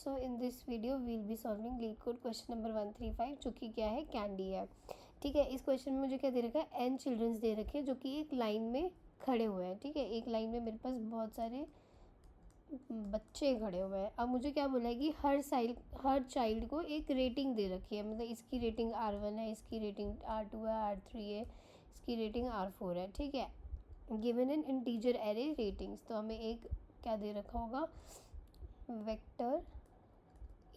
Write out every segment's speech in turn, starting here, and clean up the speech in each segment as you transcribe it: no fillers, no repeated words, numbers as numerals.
So in this video we'll be solving LeetCode question number 135 जो कि क्या है, कैंडी है। ठीक है, इस क्वेश्चन में मुझे क्या दे रखा है, n चिल्ड्रंस दे रखे हैं जो कि एक लाइन में खड़े हुए हैं। ठीक है, एक लाइन में मेरे पास बहुत सारे बच्चे खड़े हुए हैं। अब मुझे क्या बोला है कि हर चाइल्ड को एक रेटिंग दे रखी है, मतलब इसकी रेटिंग R1 है, इसकी रेटिंग R2 है, R3 है, इसकी रेटिंग R4 है। ठीक है, given in integer array ratings. तो हमें एक क्या दे रखा होगा, वेक्टर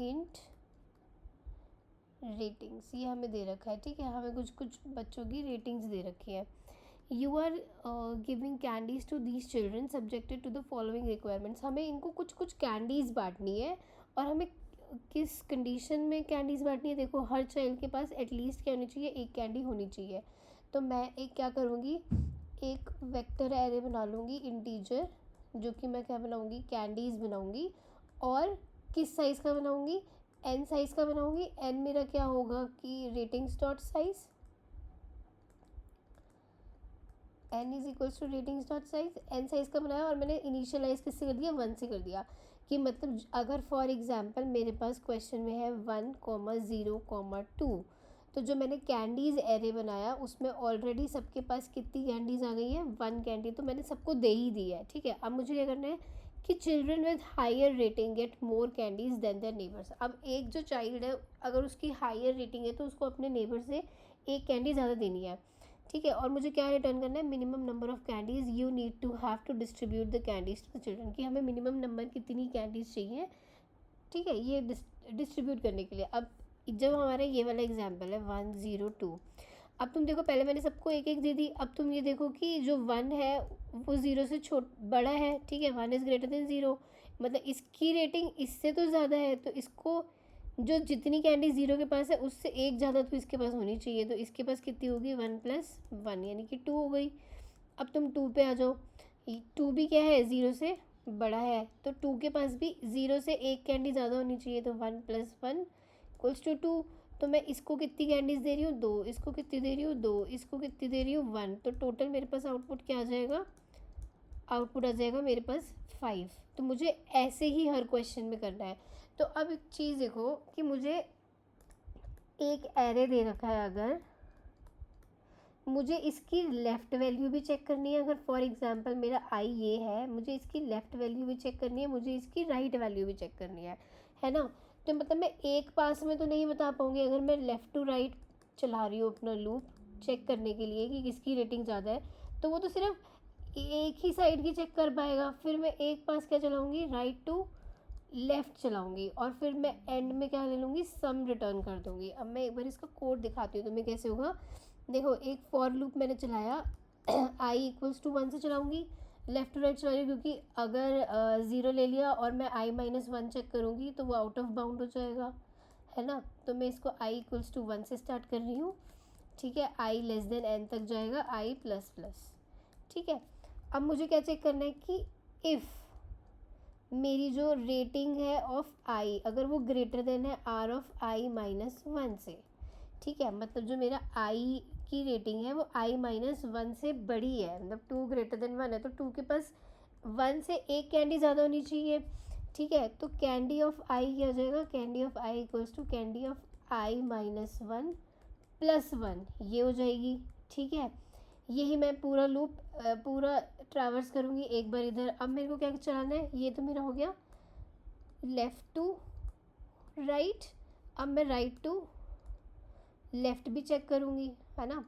इंट रेटिंग्स, ये हमें दे रखा है। ठीक है, हमें कुछ कुछ बच्चों की रेटिंग्स दे रखी है। You are giving candies to these children subjected to the following requirements. हमें इनको कुछ कुछ कैंडीज़ बांटनी है, और हमें किस कंडीशन में कैंडीज़ बांटनी है। देखो, हर चाइल्ड के पास एटलीस्ट क्या होनी चाहिए, एक कैंडी होनी चाहिए। तो मैं एक क्या करूँगी, एक वेक्टर एरे बना लूँगी इंटीजर, जो कि मैं क्या बनाऊँगी, कैंडीज़ बनाऊँगी। और किस साइज़ का बनाऊँगी, n साइज़ का बनाऊँगी। n मेरा क्या होगा कि ratings dot size, n is equals to ratings dot size. n size का बनाया और मैंने इनिशियलाइज किससे कर दिया, 1 से कर दिया। कि मतलब अगर फॉर एग्जांपल मेरे पास क्वेश्चन में है 1,0,2, तो जो मैंने कैंडीज़ एरे बनाया उसमें ऑलरेडी सबके पास कितनी कैंडीज़ आ गई है, 1 कैंडी, तो मैंने सबको दे ही दी है। ठीक है, अब मुझे क्या करना है कि children with higher rating get more candies than their neighbours. अब एक जो चाइल्ड है, अगर उसकी हायर रेटिंग है तो उसको अपने नेबर से एक कैंडी ज़्यादा देनी है। ठीक है, और मुझे क्या रिटर्न करना है, minimum number of candies you need to have to distribute the candies to the children. कि हमें मिनिमम नंबर कितनी कैंडीज़ चाहिए, ठीक है, ये डिस्ट्रीब्यूट करने के लिए। अब जब हमारा ये वाला एग्जांपल है 1,0,2, अब तुम देखो पहले मैंने सबको एक एक दे दी। अब तुम ये देखो कि जो 1 है वो 0 से बड़ा है। ठीक है, 1 इज़ ग्रेटर देन 0, मतलब इसकी रेटिंग इससे तो ज़्यादा है, तो इसको जो जितनी कैंडी 0 के पास है उससे एक ज़्यादा तो इसके पास होनी चाहिए। तो इसके पास कितनी होगी, 1 + 1 यानी कि 2 हो गई। अब तुम 2 पे आ जाओ, 2 भी क्या है, 0 से बड़ा है, तो 2 के पास भी 0 से एक कैंडी ज़्यादा होनी चाहिए। तो 1 + 1 = 2। तो मैं इसको कितनी कैंडीज़ दे रही हूँ, 2, इसको कितनी दे रही हूँ, 2, इसको कितनी दे रही हूँ, 1। तो टोटल मेरे पास आउटपुट क्या आ जाएगा, आउटपुट आ जाएगा मेरे पास 5। तो मुझे ऐसे ही हर क्वेश्चन में करना है। तो अब एक चीज़ देखो कि मुझे एक एरे दे रखा है, अगर मुझे इसकी लेफ़्ट वैल्यू भी चेक करनी है। अगर फॉर एग्जांपल मेरा आई ये है, मुझे इसकी लेफ़्ट वैल्यू भी चेक करनी है, मुझे इसकी राइट वैल्यू भी चेक करनी है ना। तो मतलब मैं एक पास में तो नहीं बता पाऊँगी। अगर मैं लेफ़्ट टू राइट चला रही हूँ अपना लूप चेक करने के लिए कि किसकी रेटिंग ज़्यादा है, तो वो तो सिर्फ एक ही साइड की चेक कर पाएगा। फिर मैं एक पास क्या चलाऊँगी, राइट टू लेफ़्ट चलाऊँगी, और फिर मैं एंड में क्या ले लूँगी, सम रिटर्न कर दूँगी। अब मैं एक बार इसका कोड दिखाती हूँ तुम्हें कैसे होगा। देखो, एक फॉर लूप मैंने चलाया i = 1 से चलाऊँगी, लेफ़्ट टू राइट चला रही हूँ, क्योंकि अगर 0 ले लिया और मैं i-1 चेक करूँगी तो वो आउट ऑफ बाउंड हो जाएगा, है ना। तो मैं इसको i = 1 से स्टार्ट कर रही हूँ। ठीक है, i n तक जाएगा, i++। ठीक है, अब मुझे क्या चेक करना है कि इफ़ मेरी जो रेटिंग है ऑफ i, अगर वो ग्रेटर देन है r ऑफ i-1 से। ठीक है, मतलब जो मेरा i की रेटिंग है वो i-1 से बड़ी है, मतलब 2 ग्रेटर देन 1 है, तो 2 के पास 1 से एक कैंडी ज़्यादा होनी चाहिए। ठीक है, तो कैंडी ऑफ i क्या हो जाएगा, candy of i = candy of i-1 + 1, ये हो जाएगी। ठीक है, यही मैं पूरा लूप पूरा ट्रैवर्स करूँगी एक बार इधर। अब मेरे को क्या चलाना है, ये तो मेरा हो गया लेफ़्ट टू राइट। अब मैं राइट टू लेफ़्ट भी चेक करूँगी, है ना।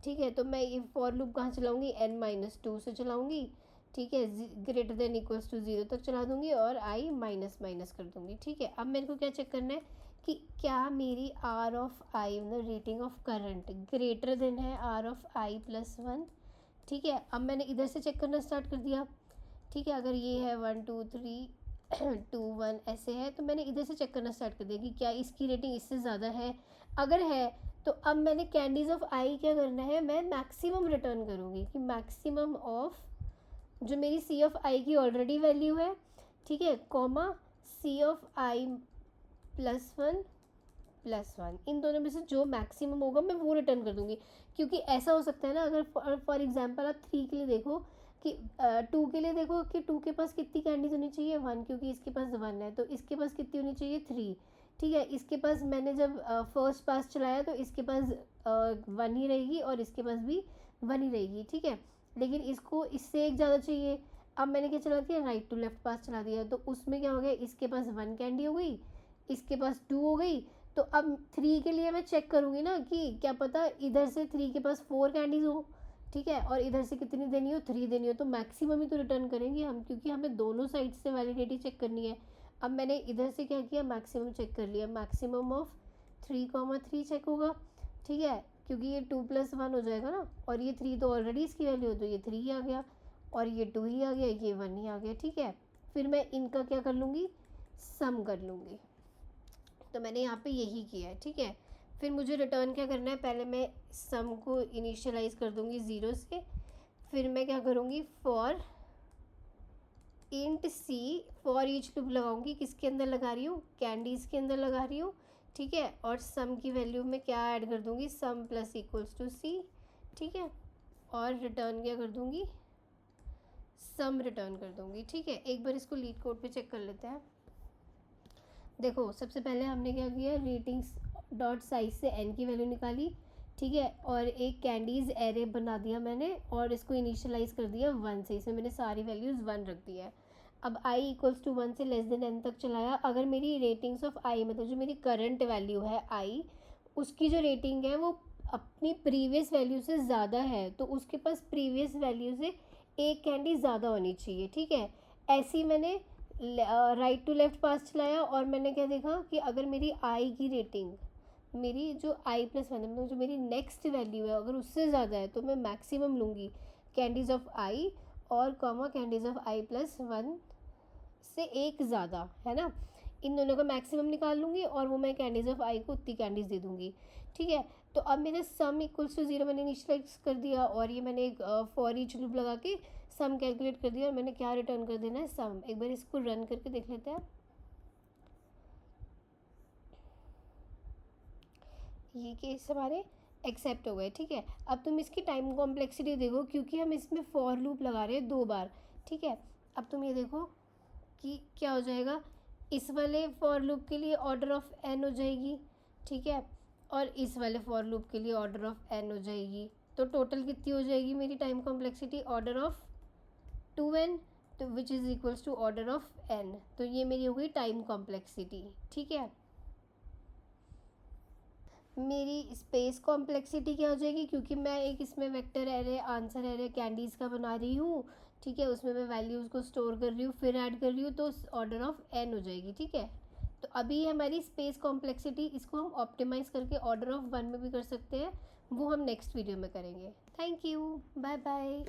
ठीक है, तो मैं ये फॉर लूप कहाँ चलाऊँगी, n-2 से चलाऊँगी। ठीक है, ग्रेटर देन इक्वल्स टू 0 तक चला दूँगी और i माइनस कर दूँगी। ठीक है, अब मेरे को क्या चेक करना है कि क्या मेरी r ऑफ i, मतलब rating of current, greater than है r ऑफ i+1। ठीक है, अब मैंने इधर से चेक करना स्टार्ट कर दिया। ठीक है, अगर ये है 1 2 3 2 1 ऐसे है, तो मैंने इधर से चेक करना स्टार्ट कर दिया कि क्या इसकी रेटिंग इससे ज़्यादा है। अगर है तो अब मैंने कैंडीज़ ऑफ आई क्या करना है, मैं मैक्सिमम रिटर्न करूँगी कि मैक्सिमम ऑफ जो मेरी सी ऑफ आई की ऑलरेडी वैल्यू है, ठीक है, कॉमा सी ऑफ आई +1 इन दोनों में से जो मैक्सिमम होगा मैं वो रिटर्न कर दूँगी। क्योंकि ऐसा हो सकता है ना, अगर फॉर एग्जांपल आप 3 के लिए देखो कि 2 के लिए देखो कि 2 के पास कितनी कैंडीज होनी चाहिए 1, क्योंकि इसके पास 1 है, तो इसके पास कितनी होनी चाहिए 3। ठीक है, इसके पास मैंने जब फर्स्ट पास चलाया तो इसके पास 1 ही रहेगी और इसके पास भी 1 ही रहेगी। ठीक है, लेकिन इसको इससे एक ज़्यादा चाहिए। अब मैंने क्या चला दिया, राइट टू लेफ्ट पास चला दिया, तो उसमें क्या हो गया, इसके पास 1 कैंडी हो गई, इसके पास 2 हो गई। तो अब 3 के लिए मैं चेक करूँगी ना कि क्या पता इधर से 3 के पास 4 कैंडीज हो। ठीक है, और इधर से कितनी देनी हो, 3 देनी हो, तो मैक्सिमम ही तो रिटर्न करेंगे हम, क्योंकि हमें दोनों साइड से वैलिडिटी चेक करनी है। अब मैंने इधर से क्या किया, मैक्सिमम चेक कर लिया, मैक्सिमम ऑफ 3,3 चेक होगा। ठीक है, क्योंकि ये 2 + 1 हो जाएगा ना, और ये 3 तो ऑलरेडी इसकी वैल्यू हो, तो ये 3 ही आ गया, और ये 2 ही आ गया, ये 1 ही आ गया। ठीक है, फिर मैं इनका क्या कर लूँगी, सम कर लूँगी। तो मैंने यहाँ पे यही किया है। ठीक है, फिर मुझे रिटर्न क्या करना है, पहले मैं सम को इनिशियलाइज कर दूँगी 0 से, फिर मैं क्या करूँगी, for int c, for each loop लगाऊंगी, किसके अंदर लगा रही हूँ, कैंडीज़ के अंदर लगा रही हूँ। ठीक है, और सम की वैल्यू में क्या ऐड कर दूँगी, सम प्लस इक्वल्स टू सी। ठीक है, और रिटर्न क्या कर दूँगी, सम रिटर्न कर दूँगी। ठीक है, एक बार इसको लीड कोड पे चेक कर लेते हैं। देखो, सबसे पहले हमने क्या किया, रेटिंग्स डॉट साइज से n की वैल्यू निकाली। ठीक है, और एक कैंडीज़ एरे बना दिया मैंने, और इसको इनिशियलाइज़ कर दिया 1 से, इसमें मैंने सारी वैल्यूज़ 1 रख दी है। अब i = 1 से लेस देन n तक चलाया। अगर मेरी रेटिंग्स ऑफ i, मतलब जो मेरी करंट वैल्यू है i, उसकी जो रेटिंग है वो अपनी प्रीवियस वैल्यू से ज़्यादा है, तो उसके पास प्रीवियस वैल्यू से एक कैंडी ज़्यादा होनी चाहिए। ठीक है, ऐसी मैंने राइट टू लेफ्ट पास चलाया, और मैंने क्या देखा कि अगर मेरी आई की रेटिंग, मेरी जो i + 1 है, मतलब जो मेरी नेक्स्ट वैल्यू है, अगर उससे ज़्यादा है तो मैं मैक्सिमम लूँगी कैंडीज़ ऑफ i, और कॉमा कैंडीज़ ऑफ i + 1 से एक ज़्यादा है ना, इन दोनों का मैक्सिमम निकाल लूँगी, और वो मैं कैंडीज़ ऑफ i को उतनी कैंडीज़ दे दूँगी। ठीक है, तो अब मेरे सम = 0 मैंने इनिशियलाइज कर दिया, और ये मैंने एक फॉर ईच लूप लगा के सम कैलकुलेट कर दिया, और मैंने क्या रिटर्न कर देना है, सम। एक बार इसको रन करके देख लेते हैं। ये केस हमारे एक्सेप्ट हो गए। ठीक है, अब तुम इसकी टाइम कॉम्प्लेक्सिटी देखो, क्योंकि हम इसमें फॉर लूप लगा रहे हैं 2 बार। ठीक है, अब तुम ये देखो कि क्या हो जाएगा, इस वाले फॉर लूप के लिए ऑर्डर ऑफ n हो जाएगी। ठीक है, और इस वाले फॉर लूप के लिए ऑर्डर ऑफ n हो जाएगी, तो टोटल कितनी हो जाएगी मेरी time complexity, order of 2n, तो which is equals to order of n। तो ये मेरी हो गई टाइम कॉम्प्लेक्सिटी। ठीक है, मेरी स्पेस कॉम्प्लेक्सिटी क्या हो जाएगी, क्योंकि मैं एक इसमें vector array, answer array candies का बना रही हूँ। ठीक है, उसमें मैं वैल्यूज़ को स्टोर कर रही हूँ, फिर ऐड कर रही हूँ, तो ऑर्डर ऑफ n हो जाएगी। ठीक है, तो अभी हमारी स्पेस कॉम्प्लेक्सिटी, इसको हम ऑप्टिमाइज़ करके ऑर्डर ऑफ 1 में भी कर सकते हैं, वो हम नेक्स्ट वीडियो में करेंगे। Thank you, bye bye.